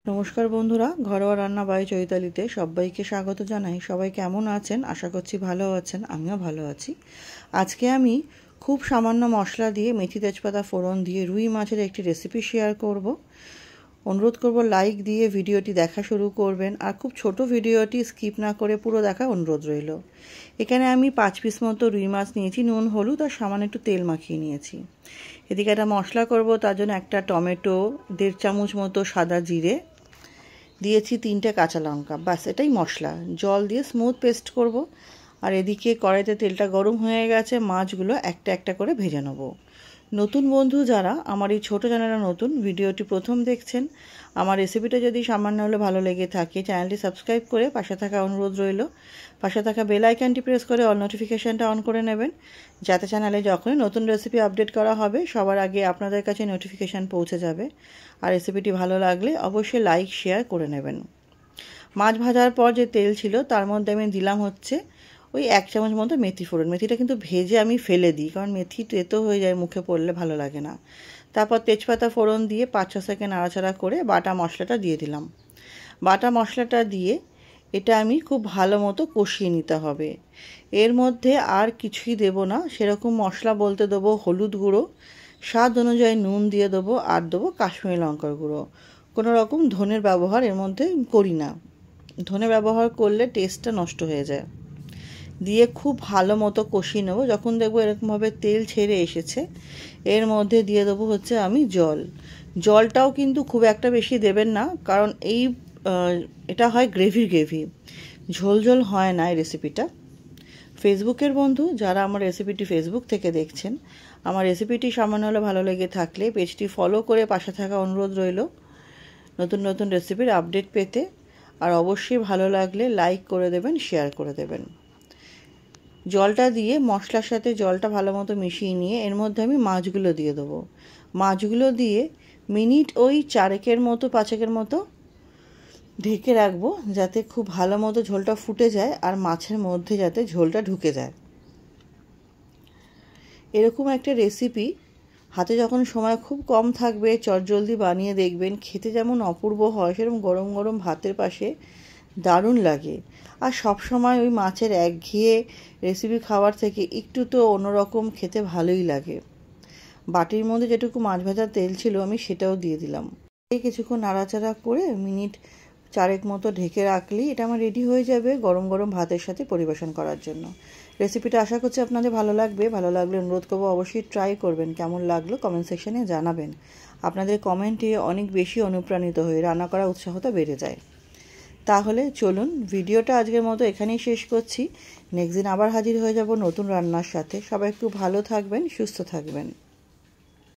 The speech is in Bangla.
নমস্কার বন্ধুরা, ঘরোয়া রান্না বাই চৈতালিতে সবাইকে স্বাগত জানাই। সবাই কেমন আছেন? আশা করছি ভালো আছেন। আমিও ভালো আছি। আজকে আমি খুব সামান্য মশলা দিয়ে মেথি তেজপাতা ফোড়ন দিয়ে রুই মাছের একটি রেসিপি শেয়ার করব। অনুরোধ করব লাইক দিয়ে ভিডিওটি দেখা শুরু করবেন, আর খুব ছোট ভিডিওটি স্কিপ না করে পুরো দেখা অনুরোধ রইল। এখানে আমি 5 পিস মতো রুই মাছ নিয়েছি, নুন হলুদ আর সামান্য একটু তেল মাখিয়ে নিয়েছি। এদিকে একটা মশলা করব, তার জন্য একটা টমেটো, 1.5 চামচ মতো সাদা জিরে দিয়েছি, 3টে কাঁচা লঙ্কা, বাস এটাই মশলা। জল দিয়ে স্মুথ পেস্ট করব। আর এদিকে কড়াইতে তেলটা গরম হয়ে গেছে, মাছগুলো একটা একটা করে ভেজে নেব। নতুন বন্ধু যারা আমার এই ছোটো চ্যানেলে নতুন ভিডিওটি প্রথম দেখছেন, আমার রেসিপিটা যদি সামান্য হলে ভালো লেগে থাকে চ্যানেলটি সাবস্ক্রাইব করে পাশে থাকা অনুরোধ রইল। পাশে থাকা বেল আইকনটি প্রেস করে অল নোটিফিকেশানটা অন করে নেবেন, যাতে চ্যানেলে যখনই নতুন রেসিপি আপডেট করা হবে সবার আগে আপনাদের কাছে নোটিফিকেশান পৌঁছে যাবে। আর রেসিপিটি ভালো লাগলে অবশ্যই লাইক শেয়ার করে নেবেন। মাছ ভাজার পর যে তেল ছিল তার মধ্যে আমি দিলাম হচ্ছে ওই 1 চামচ মতো মেথি ফোড়ন। মেথিটা কিন্তু ভেজে আমি ফেলে দিই, কারণ মেথি তেতো হয়ে যায়, মুখে পড়লে ভালো লাগে না। তারপর তেজপাতা ফোড়ন দিয়ে 5-6 সেকেন্ড নাড়াচাড়া করে বাটা মশলাটা দিয়ে দিলাম। বাটা মশলাটা দিয়ে এটা আমি খুব ভালো মতো কষিয়ে নিতে হবে। এর মধ্যে আর কিছুই দেব না, সেরকম মশলা বলতে দেবো হলুদ গুঁড়ো, স্বাদ অনুযায়ী নুন দিয়ে দেবো, আর দেবো কাশ্মীরি লঙ্কার গুঁড়ো। কোনো রকম ধনের ব্যবহার এর মধ্যে করি না, ধনে ব্যবহার করলে টেস্টটা নষ্ট হয়ে যায়। দিয়ে খুব ভালো মতো কষিয়ে নেবো। যখন দেখবো এরকমভাবে তেল ছেড়ে এসেছে, এর মধ্যে দিয়ে দেবো হচ্ছে আমি জল। জলটাও কিন্তু খুব একটা বেশি দেবেন না, কারণ এটা হয় গ্রেভি, ঝোল ঝোল হয় না এই রেসিপিটা। ফেসবুকের বন্ধু যারা আমার রেসিপিটি ফেসবুক থেকে দেখছেন, আমার রেসিপিটি সামান্য হলে ভালো লেগে থাকলে পেজটি ফলো করে পাশে থাকা অনুরোধ রইল নতুন নতুন রেসিপির আপডেট পেতে। আর অবশ্যই ভালো লাগলে লাইক করে দেবেন, শেয়ার করে দেবেন। জলটা দিয়ে মশলার সাথে জলটা ভালো মতো মিশিয়ে নিয়ে এর মধ্যে আমি মাছগুলো দিয়ে দেবো। মাছগুলো দিয়ে মিনিট ওই 4 মতো 5 মতো ঢেকে রাখবো, যাতে খুব ভালো মতো ঝোলটা ফুটে যায় আর মাছের মধ্যে যাতে ঝোলটা ঢুকে যায়। এরকম একটা রেসিপি হাতে যখন সময় খুব কম থাকবে চটজলদি বানিয়ে দেখবেন, খেতে যেমন অপূর্ব হয় সেরকম গরম গরম ভাতের পাশে দারুণ লাগে। আর সব সময় ওই মাছের একঘেয়ে রেসিপি খাওয়ার থেকে একটু তো অন্যরকম খেতে ভালোই লাগে। বাটির মধ্যে যেটুকু মাছ ভাজার তেল ছিল আমি সেটাও দিয়ে দিলাম। কিছুক্ষণ নাড়াচাড়া করে মিনিট 4 মতো ঢেকে রাখলেই এটা আমার রেডি হয়ে যাবে গরম গরম ভাতের সাথে পরিবেশন করার জন্য। রেসিপিটা আশা করছি আপনাদের ভালো লাগবে। ভালো লাগলে অনুরোধ করবো অবশ্যই ট্রাই করবেন। কেমন লাগলো কমেন্ট সেকশনে জানাবেন। আপনাদের কমেন্টে অনেক বেশি অনুপ্রাণিত হয়ে রান্না করার উৎসাহটা বেড়ে যায়। তাহলে চলুন ভিডিওটা আজকের মতো এখানেই শেষ করছি। নেক্সট দিন আবার হাজির হয়ে যাব নতুন রান্নার সাথে। সবাই একটু ভালো থাকবেন, সুস্থ থাকবেন।